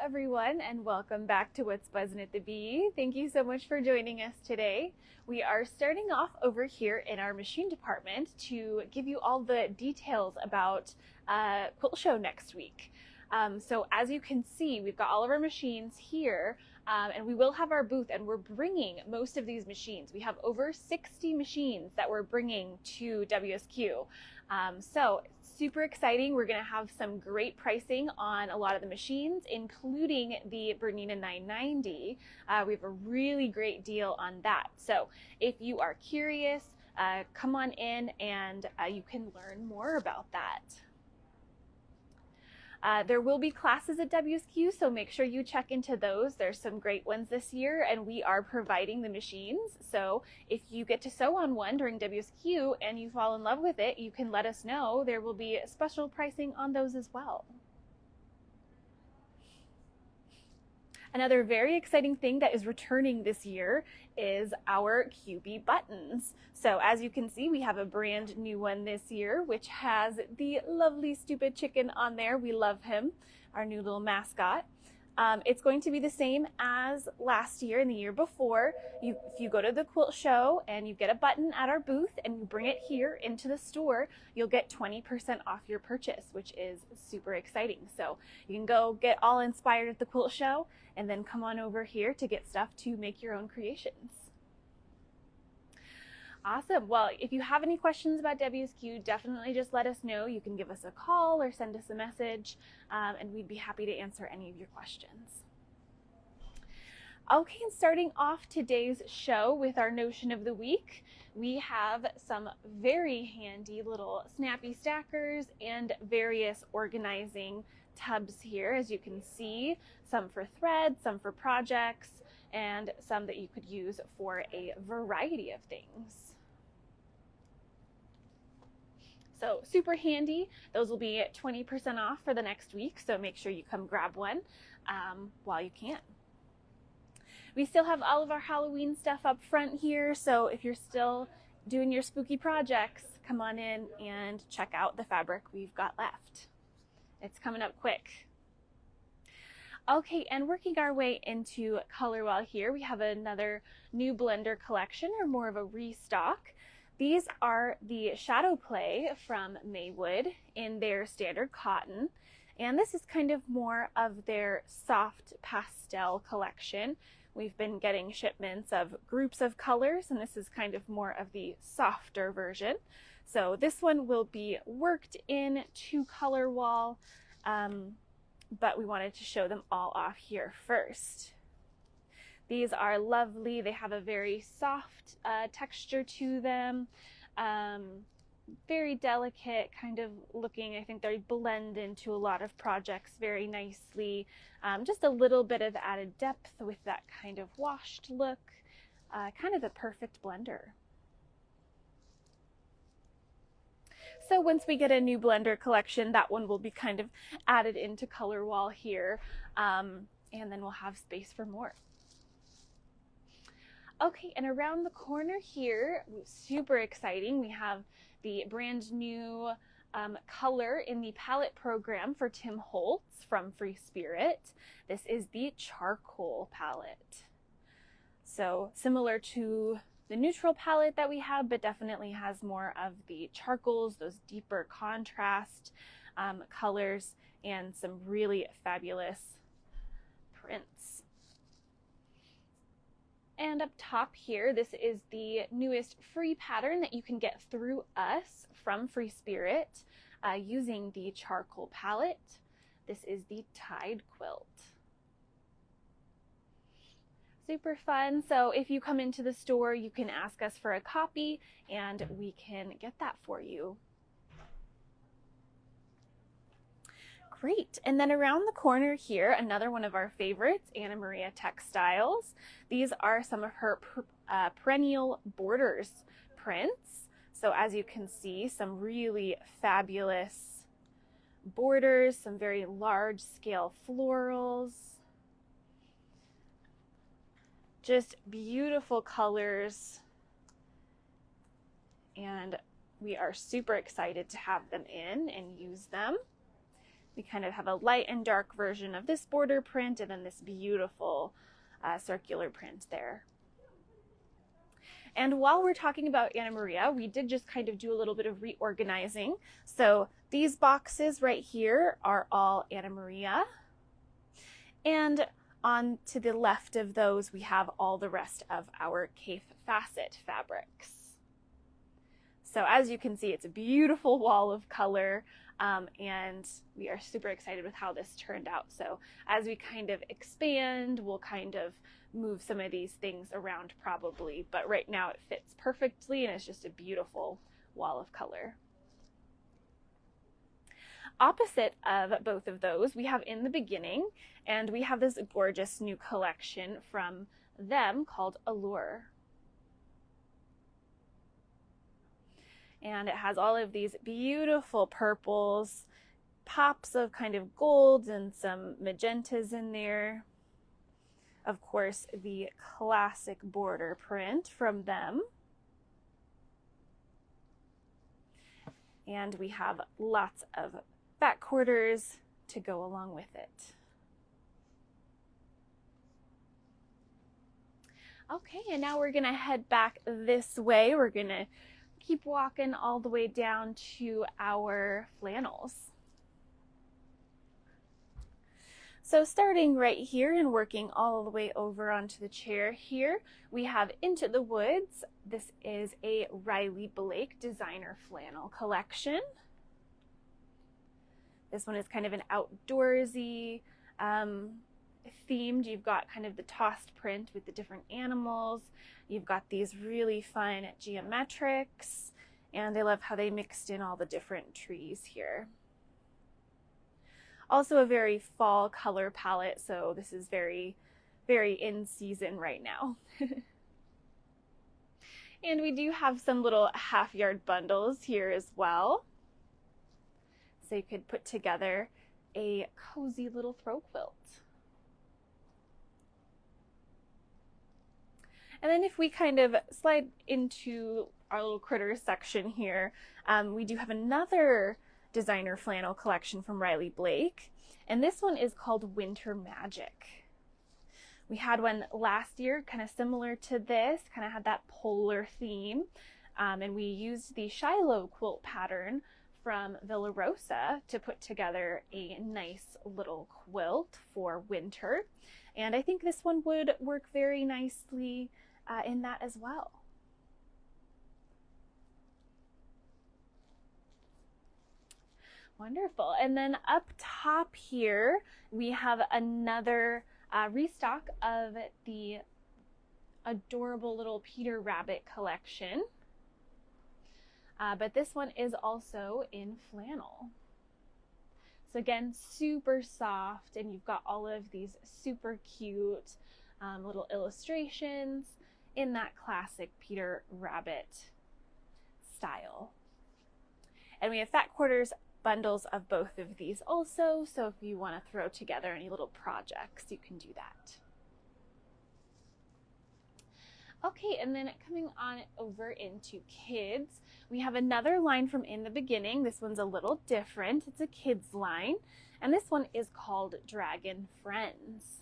everyone, and welcome back to What's Buzzin' at the Bee. Thank you so much for joining us today. We are starting off over here in our machine department to give you all the details about Quilt Show next week. So as you can see, we've got all of our machines here, and we will have our booth, and we're bringing most of these machines. We have over 60 machines that we're bringing to WSQ. So super exciting. We're going to have some great pricing on a lot of the machines, including the Bernina 990. We have a really great deal on that. So if you are curious, come on in and you can learn more about that. There will be classes at WSQ, so make sure you check into those. There's some great ones this year, and we are providing the machines. So if you get to sew on one during WSQ and you fall in love with it, you can let us know. There will be special pricing on those as well. Another very exciting thing that is returning this year is our QB buttons. So as you can see, we have a brand new one this year, which has the lovely stupid chicken on there. We love him, our new little mascot. It's going to be the same as last year and the year before. If you go to the quilt show and you get a button at our booth and you bring it here into the store, you'll get 20% off your purchase, which is super exciting. So you can go get all inspired at the quilt show and then come on over here to get stuff to make your own creations. Awesome. Well, if you have any questions about WSQ, definitely just let us know. You can give us a call or send us a message, and we'd be happy to answer any of your questions. Okay, and starting off today's show with our notion of the week, we have some very handy little snappy stackers and various organizing tubs here, as you can see, some for thread, some for projects, and some that you could use for a variety of things. So super handy. Those will be 20% off for the next week, so make sure you come grab one while you can. We still have all of our Halloween stuff up front here, so if you're still doing your spooky projects, come on in and check out the fabric we've got left. It's coming up quick. Okay, and working our way into Color Wall here, we have another new blender collection, or more of a restock. These are the Shadow Play from Maywood in their standard cotton, and this is kind of more of their soft pastel collection. We've been getting shipments of groups of colors, and this is kind of more of the softer version. So this one will be worked in to Color Wall, but we wanted to show them all off here first. These are lovely. They have a very soft texture to them, very delicate kind of looking. I think they blend into a lot of projects very nicely. Just a little bit of added depth with that kind of washed look, kind of the perfect blender. So once we get a new blender collection, that one will be kind of added into Color Wall here, and then we'll have space for more. Okay, and around the corner here, super exciting, we have the brand new color in the palette program for Tim Holtz from Free Spirit. This is the charcoal palette. So similar to the neutral palette that we have, but definitely has more of the charcoals, those deeper contrast colors, and some really fabulous prints. And up top here, this is the newest free pattern that you can get through us from Free Spirit using the charcoal palette. This is the Tide Quilt. Super fun. So if you come into the store, you can ask us for a copy and we can get that for you. Great. And then around the corner here, another one of our favorites, Anna Maria Textiles. These are some of her perennial borders prints. So as you can see, some really fabulous borders, some very large scale florals, just beautiful colors. And we are super excited to have them in and use them. We kind of have a light and dark version of this border print, and then this beautiful circular print there. And while we're talking about Anna Maria, we did just kind of do a little bit of reorganizing. So these boxes right here are all Anna Maria. And on to the left of those, we have all the rest of our Kaffe Fassett fabrics. So as you can see, it's a beautiful wall of color, and we are super excited with how this turned out. So as we kind of expand, we'll kind of move some of these things around probably, but right now it fits perfectly and it's just a beautiful wall of color. Opposite of both of those, we have In the Beginning, and we have this gorgeous new collection from them called Allure. And it has all of these beautiful purples, pops of kind of golds and some magentas in there. Of course, the classic border print from them. And we have lots of back quarters to go along with it. Okay, and now we're gonna head back this way. We're gonna keep walking all the way down to our flannels. So starting right here and working all the way over onto the chair here, we have Into the Woods. This is a Riley Blake designer flannel collection. This one is kind of an outdoorsy themed. You've got kind of the tossed print with the different animals. You've got these really fun geometrics, and I love how they mixed in all the different trees here. Also a very fall color palette, so this is very, very in season right now. And we do have some little half-yard bundles here as well. So you could put together a cozy little throw quilt. And then if we kind of slide into our little critters section here, we do have another designer flannel collection from Riley Blake, and this one is called Winter Magic. We had one last year kind of similar to this, kind of had that polar theme, and we used the Shiloh quilt pattern from Villa Rosa to put together a nice little quilt for winter, and I think this one would work very nicely in that as well. Wonderful. And then up top here, we have another restock of the adorable little Peter Rabbit collection. But this one is also in flannel. So again, super soft, and you've got all of these super cute little illustrations in that classic Peter Rabbit style. And we have fat quarters bundles of both of these also, so if you want to throw together any little projects, you can do that. Okay, and then coming on over into kids, we have another line from In the Beginning. This one's a little different. It's a kids line, and this one is called Dragon Friends.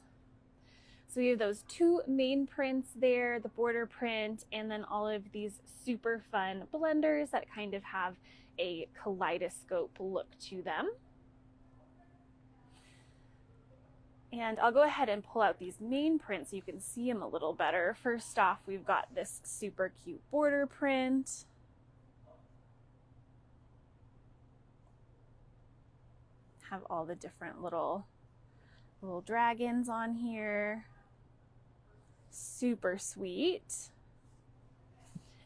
So we have those two main prints there, the border print, and then all of these super fun blenders that kind of have a kaleidoscope look to them. And I'll go ahead and pull out these main prints so you can see them a little better. First off, we've got this super cute border print. Have all the different little dragons on here. Super sweet.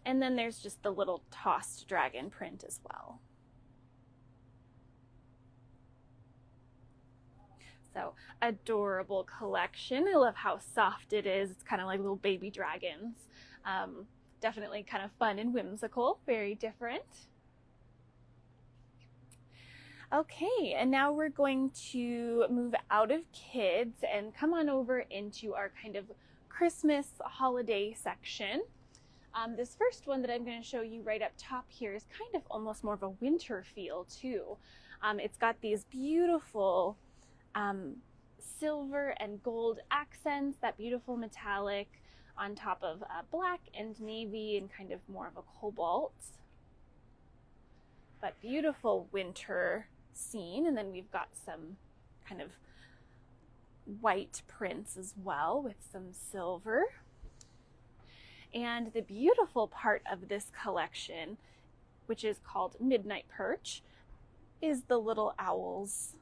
And then there's just the little tossed dragon print as well. So adorable collection. I love how soft it is. It's kind of like little baby dragons. Definitely kind of fun and whimsical, very different. Okay, and now we're going to move out of kids and come on over into our kind of Christmas holiday section. This first one that I'm going to show you right up top here is kind of almost more of a winter feel too. It's got these beautiful silver and gold accents, that beautiful metallic on top of black and navy and kind of more of a cobalt. But beautiful winter scene. And then we've got some kind of white prints as well with some silver. And the beautiful part of this collection, which is called Midnight Perch, is the little owls.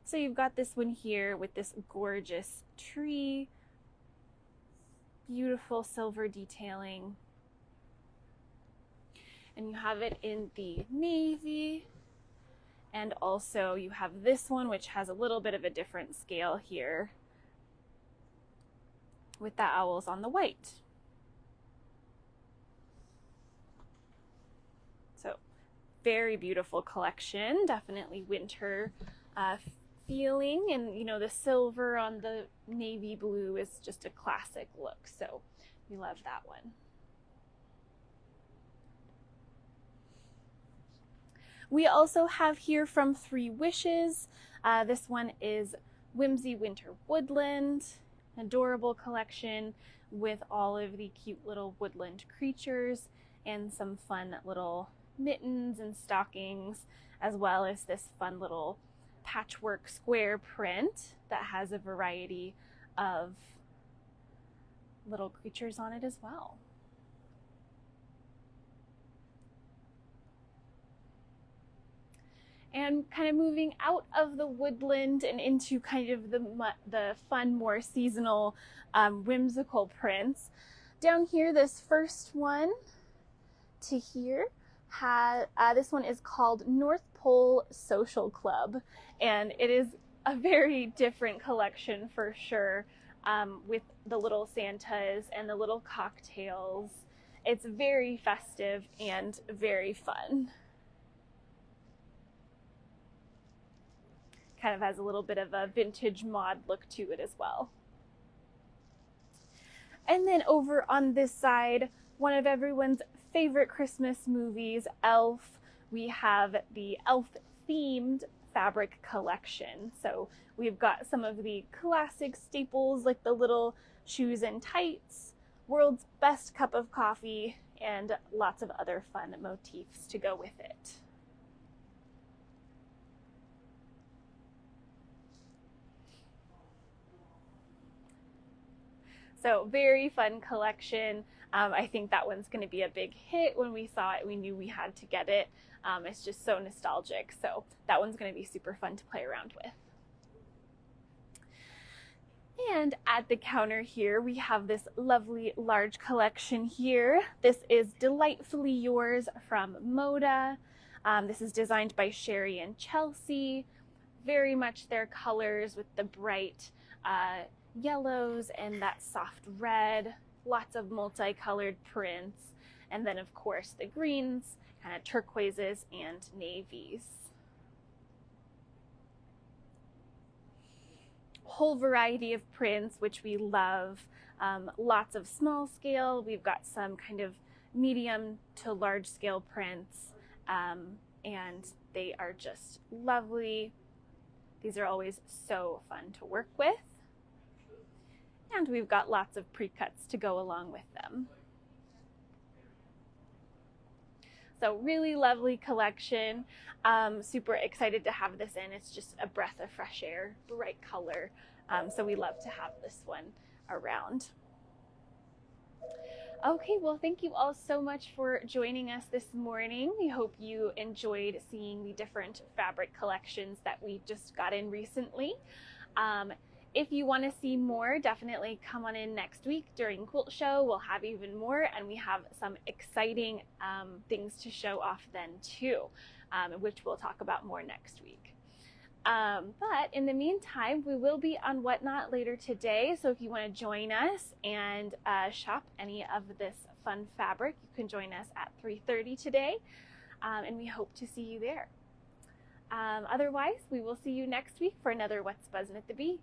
So you've got this one here with this gorgeous tree, beautiful silver detailing. And you have it in the navy. And also you have this one, which has a little bit of a different scale here with the owls on the white. So very beautiful collection, definitely winter feeling. And you know, the silver on the navy blue is just a classic look. So we love that one. We also have here from Three Wishes. This one is Whimsy Winter Woodland, adorable collection with all of the cute little woodland creatures and some fun little mittens and stockings, as well as this fun little patchwork square print that has a variety of little creatures on it as well. And kind of moving out of the woodland and into kind of the fun, more seasonal, whimsical prints. Down here, this first one to here, this one is called North Pole Social Club. And it is a very different collection for sure, with the little Santas and the little cocktails. It's very festive and very fun. Kind of has a little bit of a vintage mod look to it as well. And then over on this side, one of everyone's favorite Christmas movies, Elf. We have the Elf themed fabric collection. So we've got some of the classic staples like the little shoes and tights, world's best cup of coffee, and lots of other fun motifs to go with it. So very fun collection. I think that one's going to be a big hit. When we saw it, we knew we had to get it. It's just so nostalgic. So that one's going to be super fun to play around with. And at the counter here, we have this lovely large collection here. This is Delightfully Yours from Moda. This is designed by Sherry and Chelsea. Very much their colors with the bright yellows and that soft red, lots of multicolored prints, and then of course the greens, kind of turquoises and navies. Whole variety of prints, which we love. Lots of small scale. We've got some kind of medium to large scale prints, and they are just lovely. These are always so fun to work with. And we've got lots of pre-cuts to go along with them. So really lovely collection. Super excited to have this in. It's just a breath of fresh air, bright color. So we love to have this one around. Okay, well, thank you all so much for joining us this morning. We hope you enjoyed seeing the different fabric collections that we just got in recently. If you want to see more, definitely come on in next week during Quilt Show. We'll have even more, and we have some exciting things to show off then too, which we'll talk about more next week. But in the meantime, we will be on Whatnot later today. So if you want to join us and shop any of this fun fabric, you can join us at 3:30 today, and we hope to see you there. Otherwise, we will see you next week for another What's Buzzin' at the Bee.